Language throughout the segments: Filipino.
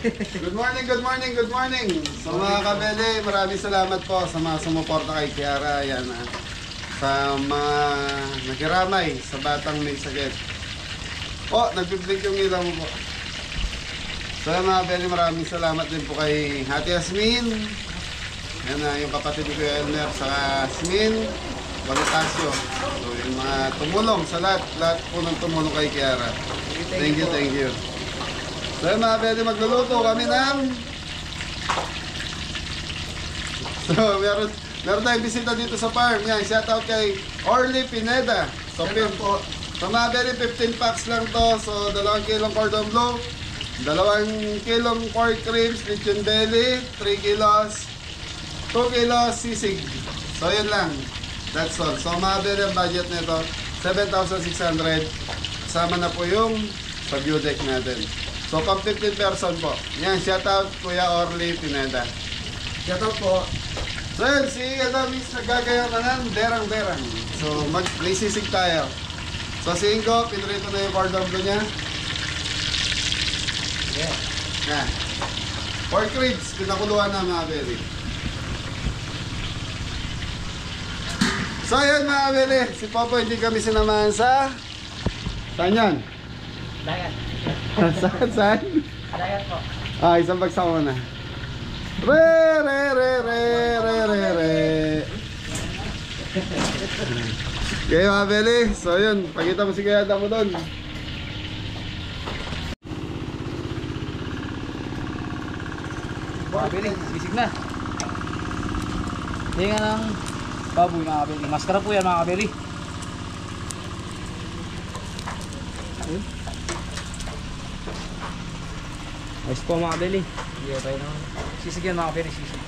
Good morning, good morning, good morning. So mga kabele, maraming salamat po sa mga sumuporta kay Kiara. Yan, sa mga nagiramay sa batang may sakit. Oh, nagpiblink yung ilaw mo po. So mga kabele, maraming salamat din po kay Ate Yasmin. Yan na, yung kapatid ko yung Elmer sa Yasmin Bonifacio. So yung mga tumulong sa lahat po ng tumulong kay Kiara. Thank you, thank you. So mga kabele, magluluto kami ng... So meron tayong bisita dito sa farm. Yan, shout out kay Orly Pineda. So mga kabele, 15 packs lang to. So 2 kilong cordon bleu, 2 kilong pork ribs, lechon belly, 3 kilos, 2 kilos sisig. So yun lang. That's all. So mga kabele, ang budget nito 7,600. Kasama na po yung sa view deck natin. So, pang 15 person po. Yan, shout out Kuya Orly Pineda. Shout out po. So, yun, si Miss nagagaya ka ng berang-berang. So, may sisig tayo. So, si Ingo, pinrito na yung cordon bleu niya. Yeah. Yan. Pork ribs, pinakuluan na mga beri. So, yun mga beri. Si Popo, hindi kami sinamahan sa... Saan yan? Dayan. Saan? Dayan po. Ah, isang bagsak muna. Re. Okay mga beli. So yun, pakita mo si Kayada mo doon. Mga beli, sisig na. Hindi nga ng baboy mga kabeli. Maskara po yan mga kabeli. Ayos po mga kabeli. Hindi tayo naman. Sisig yan mga kabeli, sisig.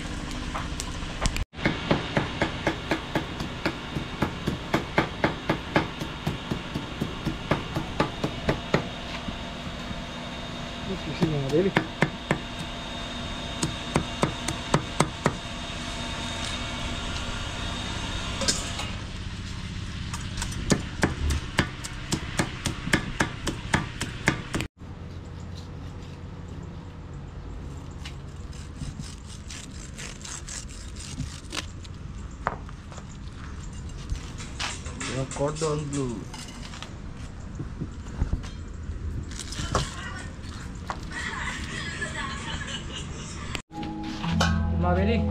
Sisig mga kabeli. Yung cordon bleu. Mga beli.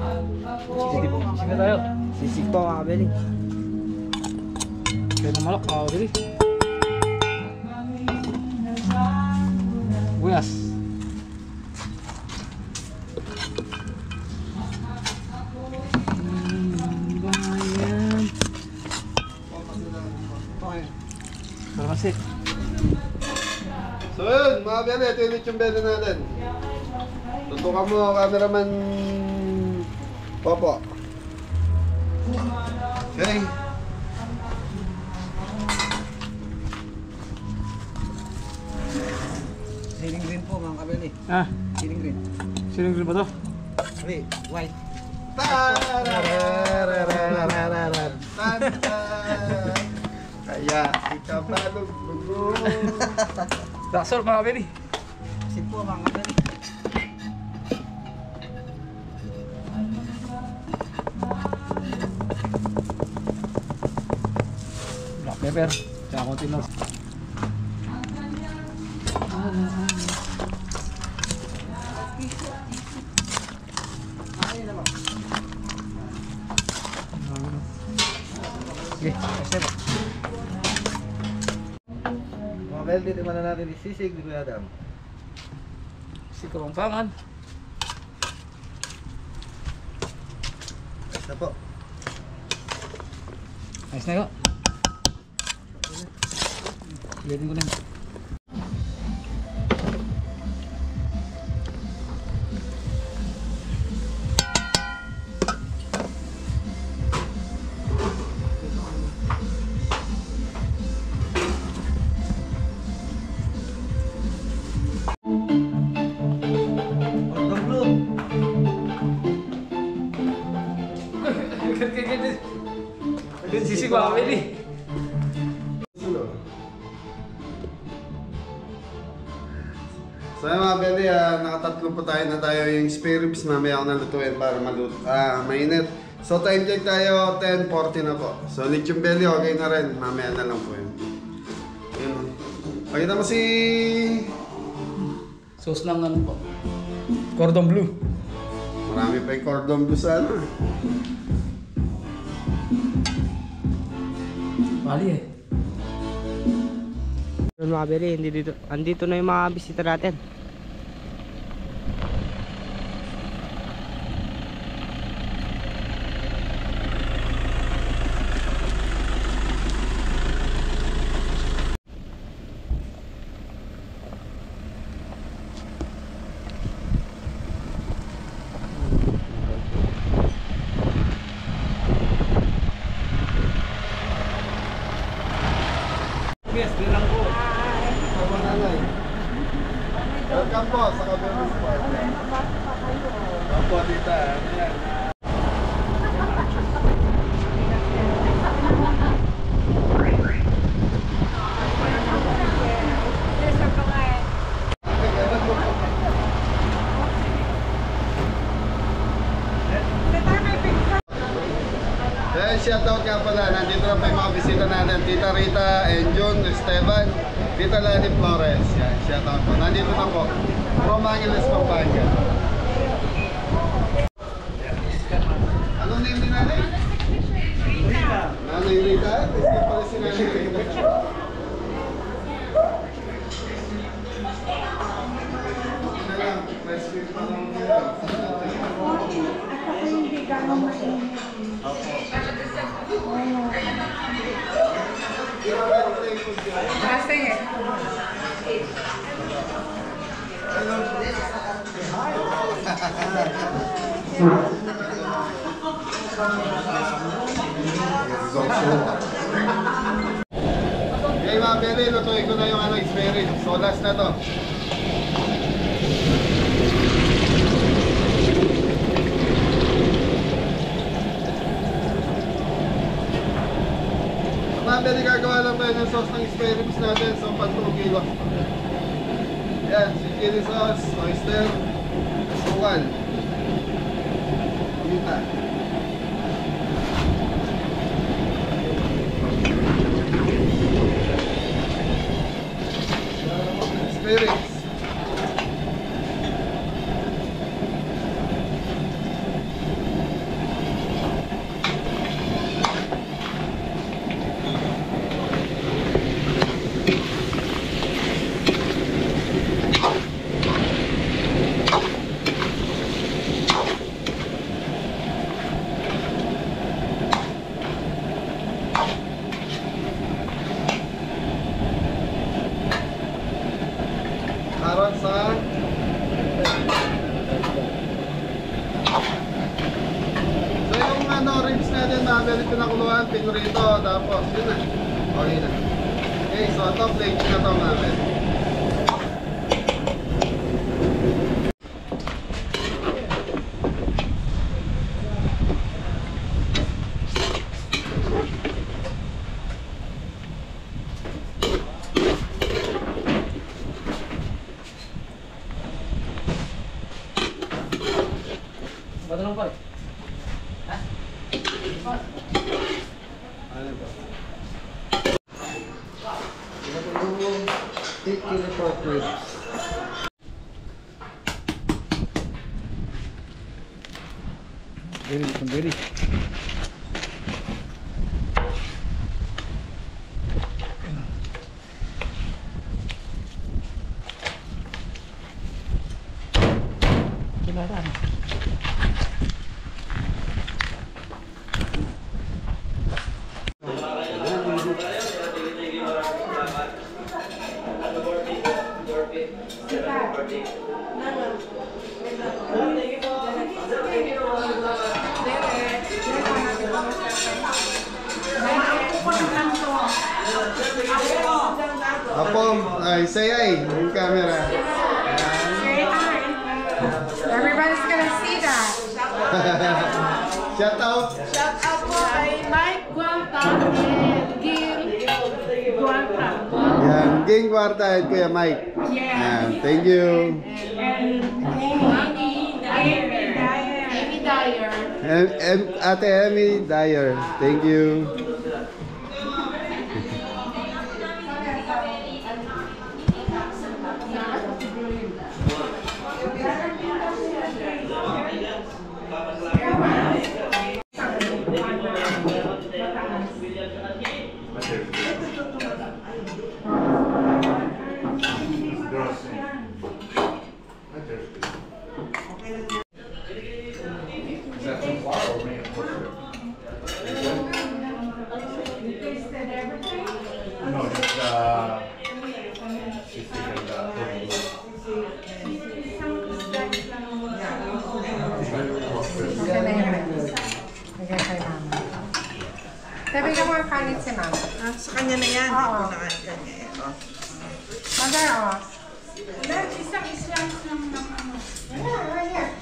Sisig na tayo. Sisig po mga beli. Kaya ng malak mga beli. Buyas. Masik. So yun, mga beli, ito yung lechon belly natin. Tutukan mo, cameraman Popo. Okay. Siling green po mga kabeli. Ah, Siling green. siling green ba to? Hindi, white. Kaya ikaw pa lugo. Dasol mga kabeli. Siling po mga kabeli. Black pepper. Tsaka konti lang. Okay, step. Mga bel, dito man na natin isisig ni Kuya Adam. Si Kurongpangan. Ayos na po. Ayos na ko. Ulitin ko lang. Sisig mga kabeli. So yun mga Beli, nakatatlo po tayo yung spare ribs. Mamaya ako nalutuin para mainit. So time check tayo, 10:40 na po. So lechon belly, okay na rin. Mamaya na lang po yun. Yun. Pakita mo si... Sauce ng ano po? Cordon bleu. Marami pa yung cordon bleu sa ano. Mali eh. Yun mga beli, andito na yung mga bisita natin. Yes, bilang ko. Welcome po sa Kabebe Sport. Opo, tita. Ano yan? Shoutout nga pala, nandito na pa yung mga bisita natin, Tita Rita and Jun Esteban, Tita Lani Flores. Yan, shoutout po. Nandito na po. From Angeles, Pampanga. Anong name ni nanay? Rita. Nanay Rita? Kasi pala si nanay Rita. Ito lang, press fit pa lang nila. At ako hindi gano'ng mainit. Kasi Okay mga Beli, lutuin ko na yung experience. So last na to. Mga Beli, gagawa lang tayo ng sauce ng spare ribs natin. So 4 kilos. Yan, chili sauce, oyster, asukal, pamita. Spirits. Harap sa so yung ribs natin mga pinakuluan, pinrito, tapos yun na, okay na. Okay, so ito plate na ito mga beli. Ba't lang pa eh? Ano ba? 8 kilo pork ribs. Very. Kailangan. Apo, ay, say hi, yung camera. Say hi. Everybody's gonna see that. Shout out. Shout out po kay Mike Guanta and Gil Guanta. Yan, Aling Kwarta and Kuya Mike. Yeah. Thank you. And Amy Dyer. Ate Emmy Dyer. Thank you. Sabi ka mga kanin si ma'am. Sa kanya na yan. Oo. Ito na kanya. Mother, oh. Dahil isang slice lang ng ano. Yeah.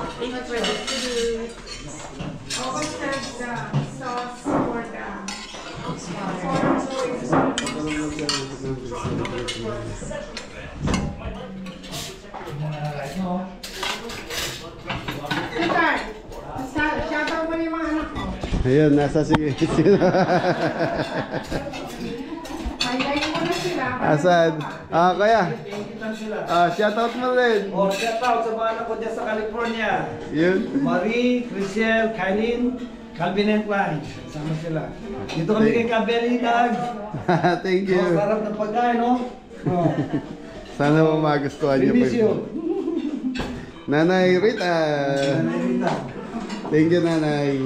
Always have the sauce for the shoutout mo yung mga anak mo. Ayun, nasa si... Highlight mo na sila. Asan? Kaya. Shoutout mo rin. Oh, shout out sa mga anak ko dyan sa California. Yun. Marie, Chriselle, Kailin, Calvin and Klein. Sama sila. Dito kami kay Kabeli, Dag. Thank you. Oh, sarap ng pagkain, no? Oh. Sana mo magustuhan niyo po. Benicio. Nanay Rita. Rita. Thank you, Nanay.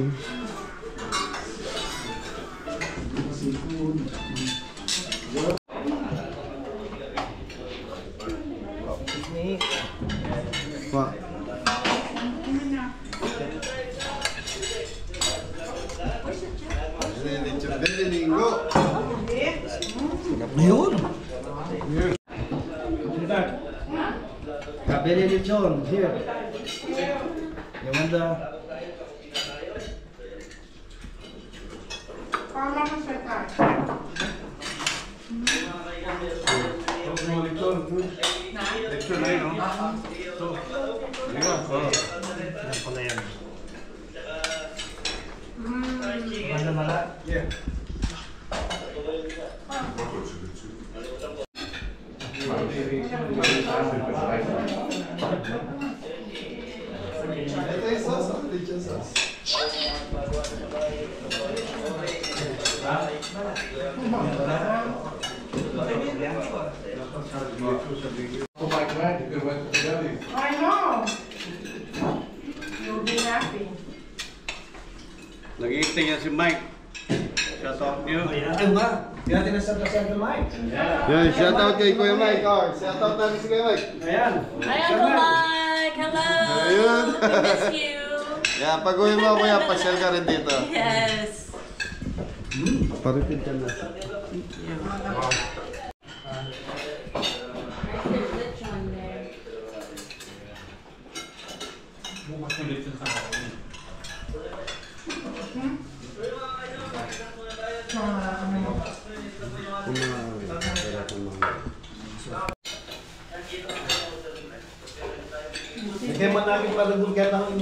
Pa. Linggo. Ayun. Kabeli lechon, here. You want the... Pala mo siya tayo. Yeah. Ito yung sauce, lechon sauce. I know. You'll be happy. Nag-iiting yan si Mike. Shoutout niyo. Ay ba? Hindi natin nasabta-sabta ng mic. Yan, shoutout kay Kuya Mike. Shoutout natin si Kuya Mike. Ayan. Hi, Uncle Mike! Hello! Ayun. We miss you! Yan, pag uwi mo kuya, pasyal ka rin dito. Yes! Paripid ka na. Kaya man namin palagulgan ng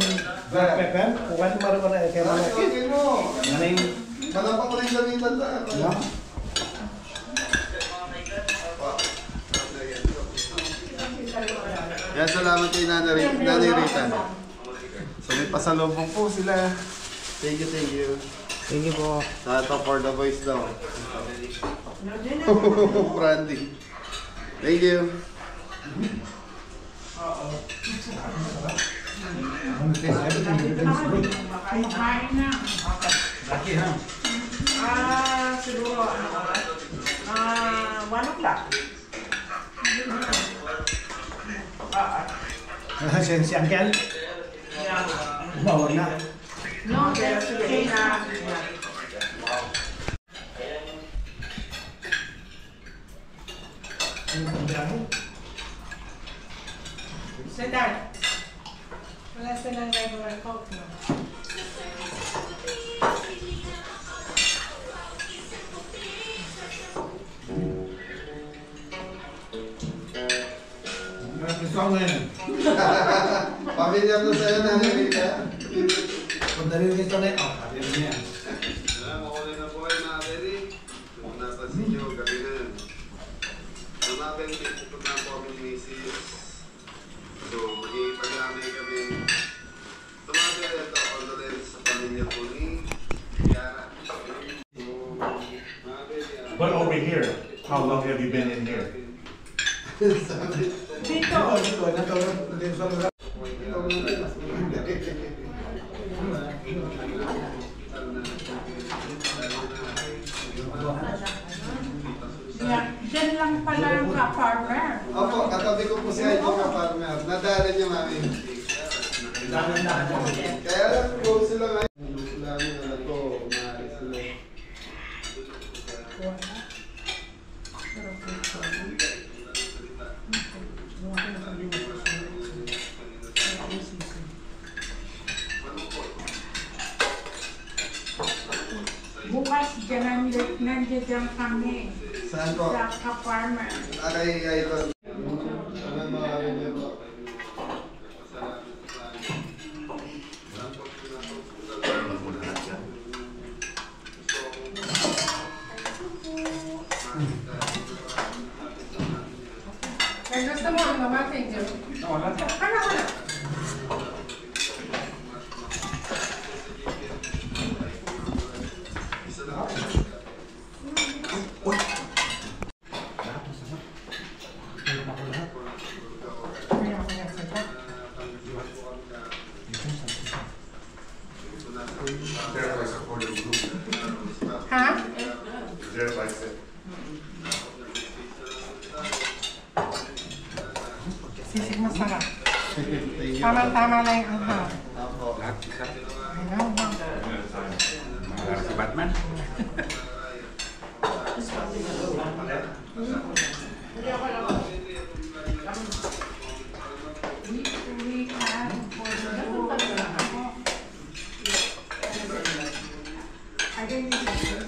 black pepper. Kung ano maroon ko na, kaya man namin. Shoutout mo. Ano yung... Malapang ko rin gamitan na. Yan, salamat kay Nanay Rita. So may pasalubong po sila. Thank you, thank you. Thank you po. Sa ito for the voice daw. Brandy. Thank you. Kumakain na. Laki ha? Siguro, 1 o'clock. Si Uncle? Bawal na. No, that's okay na. Say that. Wala silang regular coke, no? Gusto ko ngayon. Pamilyar na sa'yo na Rika. Kung narinig ito na yun, sabi mo niya. Makulay na po kayo mga Beli. Kung napansin nyo, gabi na yun. Namabay may pupunta po kami ni Macy's. So, mag-iipaglamay kami. Tumabay ito, condolence sa pamilya po ni Kiara. So, mga Beli, But over here, how long have you been in here? Dito, natawag din sa mga. Diyan lang pala ang ka-farmer. Opo, katabi ko po si Aito ka-farmer. Nadala niya mami. Kaya lang po sila ngayon. Sila ngayon na ito. Umaalis sila. Bukas dyan nandiyan kami. Saan po? Sa ka-farmer. Kay Aito. Ano mga rin po? Kaya gusto mo, mamating dyan. Wala. Wala. Ha? Just like that. Sisig masarap. Tama-tama lang yung anghang. Opo. Ayaw ba? Si Batman? We have for the I didn't even taste it.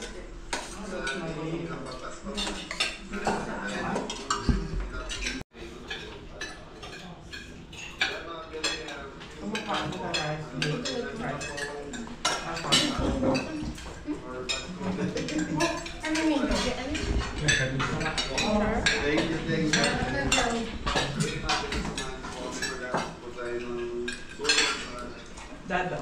Ano yung menu? Thank you, thank you. Dado.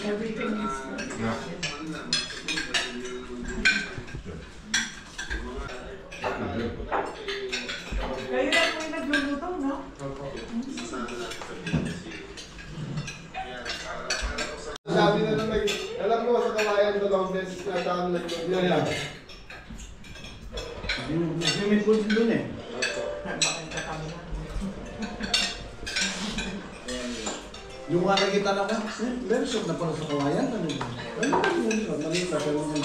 Everything is Kayo na po yung nagluluto, no? Sabi na lang, alam mo sa kawayan, dalawang beses na dami nag-vlog. Nag-limit po dun eh. Yung mga nakita na ko, meron shot na pala sa kawayan. Ano yun shot? Maliit na pero ano.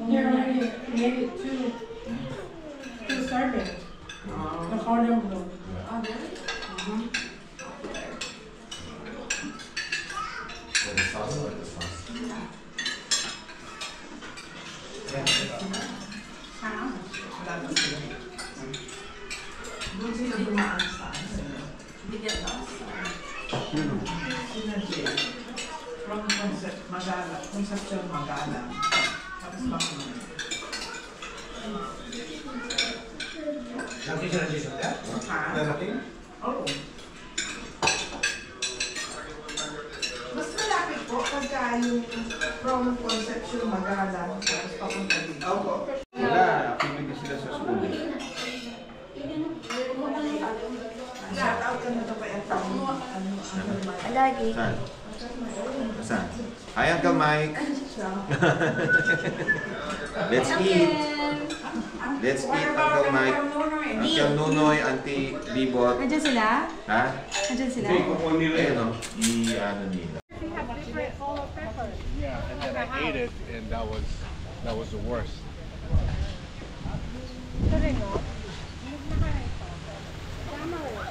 You're already created two servings. The cordon bleu. Oh, really? We get lost. From concept Magala, conceptual Magala. Tapos Bakulan. Laki siya nandito siya? Ha? Laki? Oo. Mas malapit po pagka yung from conceptual Magala tapos papunta dito. Opo. Wala, activity sila sa school. Shout out ka na to kay Atty. Lagi. Saan? Saan? Hi, Uncle Mike. Let's eat. Let's eat, Uncle Mike. Uncle Nunoy, Auntie Bibot. Nandiyan sila? Ha? Nandiyan sila? Ayun o. I-ano nila. We have different color peppers. ate it, and that was the worst. Ito rin, no? Tama rin.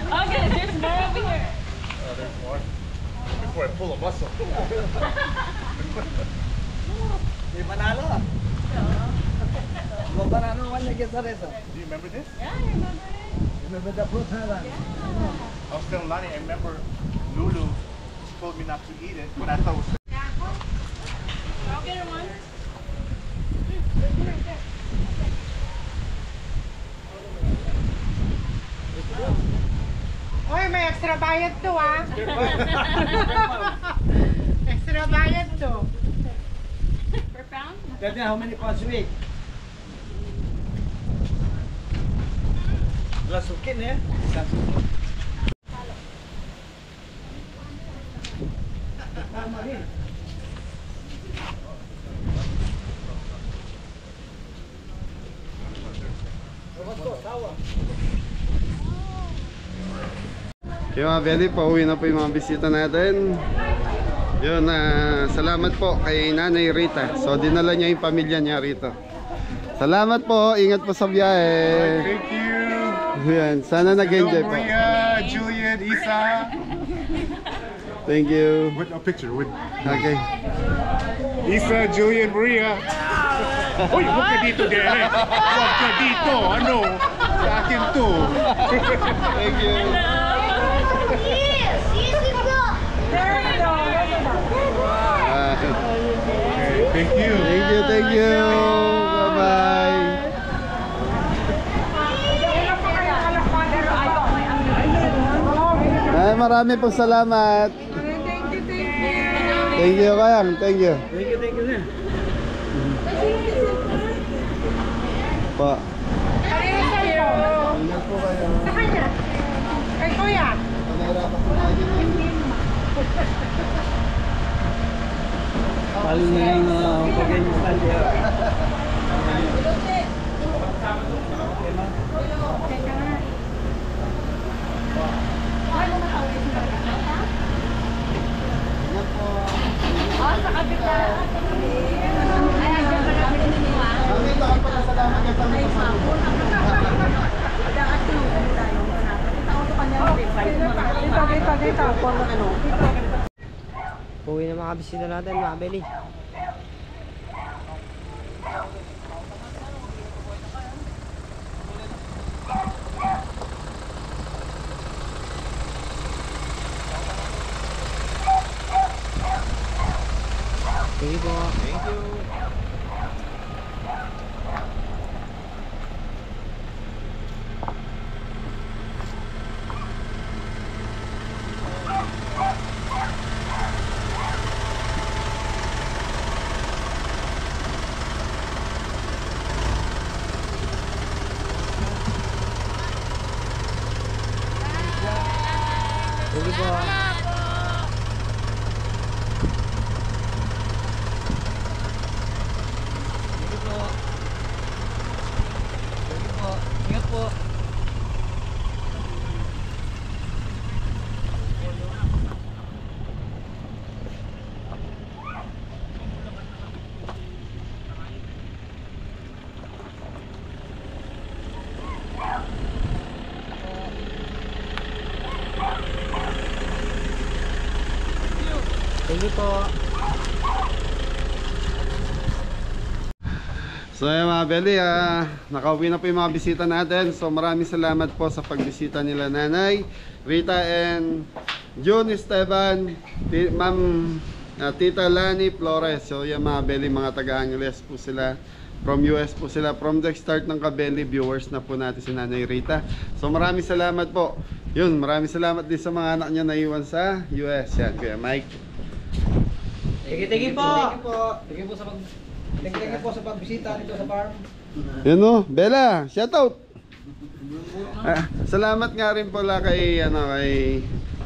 Okay, there's more over here. There's more. Before I pull a muscle. Di manalo ah. Banana one na get reso. Do you remember this? Yeah, I remember it. Remember the fruit salad? I was telling Lonnie, I remember Lulu told me not to eat it, but I thought it was. I'll get her one. Oy, may extra bayad to, ah. Extra bayad to. Per pound? Tell me how many pounds you eat. Lasukin eh. Lasukin. Tama rin. Tawa. Okay mga Belly, pauwi na po yung mga bisita natin. Yun, salamat po kay Nanay Rita. So dinala niya yung pamilya niya rito. Salamat po, ingat po sa biyahe. Thank you. Yan, sana nag-enjoy po. Maria, Julian, Isa. Thank you. With a picture with Okay. Isa, Julian, Maria. Uy, huwag ka dito, Derek. Huwag ka dito. Ano? Sa akin to. Thank you. Okay, thank you. Thank you, thank you. Bye-bye. Ay, marami pong salamat. Thank you, Kayang. Thank you. Thank you na. Pa. Pareho sa'yo. Ingat po kayo. Sa kanya. Kay Kuya. Panahirapan po natin. Palo na yung pag-install niya. Mami, takot pala salamat kayo sa mga kasama. Dito. Pauwi na mga bisita natin, mga Belly. Thank you po. Thank you. Thank you po. Ingat po. Thank you po. So yung mga Belly, nakauwi na po yung mga bisita natin. So maraming salamat po sa pagbisita nila Nanay Rita and June Esteban, Ma'am Tita Lani Flores. So yung mga Belly, mga taga-Angeles po sila. From US po sila. From the start ng Kabeli, viewers na po natin si Nanay Rita. So maraming salamat po. Yun, maraming salamat din sa mga anak niya na iwan sa US. Yan, Kuya Mike. Thank you po. Thank you po sa pagbisita dito sa farm. Yun o, Bella, shout out. Salamat nga rin pala kay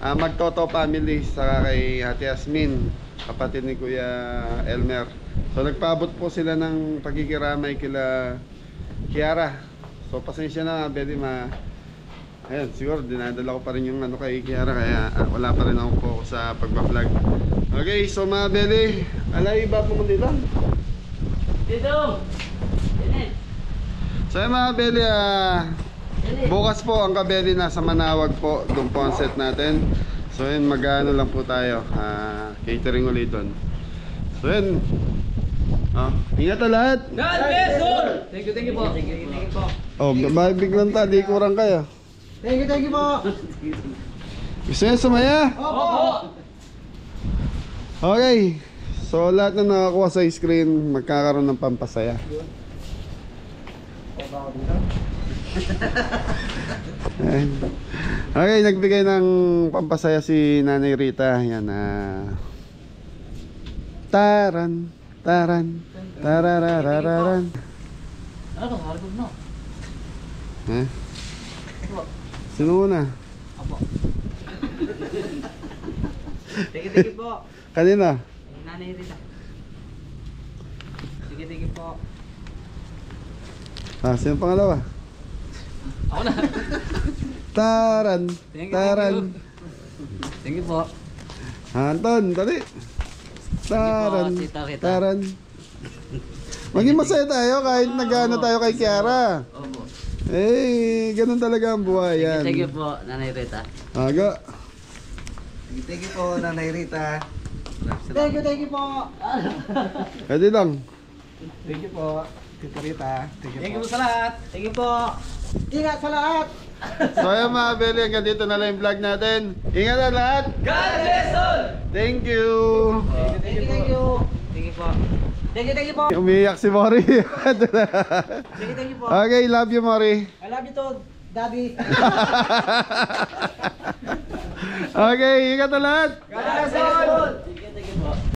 Magtoto family, saka kay Ate Yasmin, kapatid ni Kuya Elmer. So nagpaabot po sila ng pagkikiramay kila Kiara. So pasensya na, Betty, ayun, siguro dinadala ko pa rin yung kay Kiara, kaya wala pa rin ako po sa pagbablog. Okay, so mga Betty, alay ba po mo dito? Dito. So yung mga Betty, bukas po ang Kabeli nasa Manawag po, doon po ang set natin. So yun, mag-ano lang po tayo, catering ulit doon. So yun, ingat na lahat. God bless all! Thank you po. Thank you po. Oh, biglang di kurang kayo. Thank you po. Gusto nyo sumaya? Opo. Okay, so lahat na nakakuha sa screen magkakaroon ng pampasaya. Okay, nagbigay ng pampasaya si Nanay Rita. Yan, taran, tararararan. Ano, harap na. Sino una? Opo. Thank you po. Kanina? Nanay Rita. Thank you po. Sino pangalawa? Ako na. Taran, taran. Thank you po. Anton, dali. Taran, Tita Rita. taran. Maging masaya tayo kahit nag-ano tayo kay Kiara. Opo. Ganun talaga ang buhay yan. Thank you po, Nanay Rita. Aga. Thank you po, Nanay Rita. Thank you po. Pwede lang. Thank you po, Tita Rita. Thank you po sa lahat. Thank you po. Ingat sa lahat. So ayun mga Beli, hanggang dito na lang yung vlog natin. Ingat na lahat. God bless all! Thank you. Thank you. Thank you po. Thank you po. Umiyak si Mori. Thank you po. Okay, love you Mori. I love you too, Daddy. Okay, ingat na lahat. God bless all.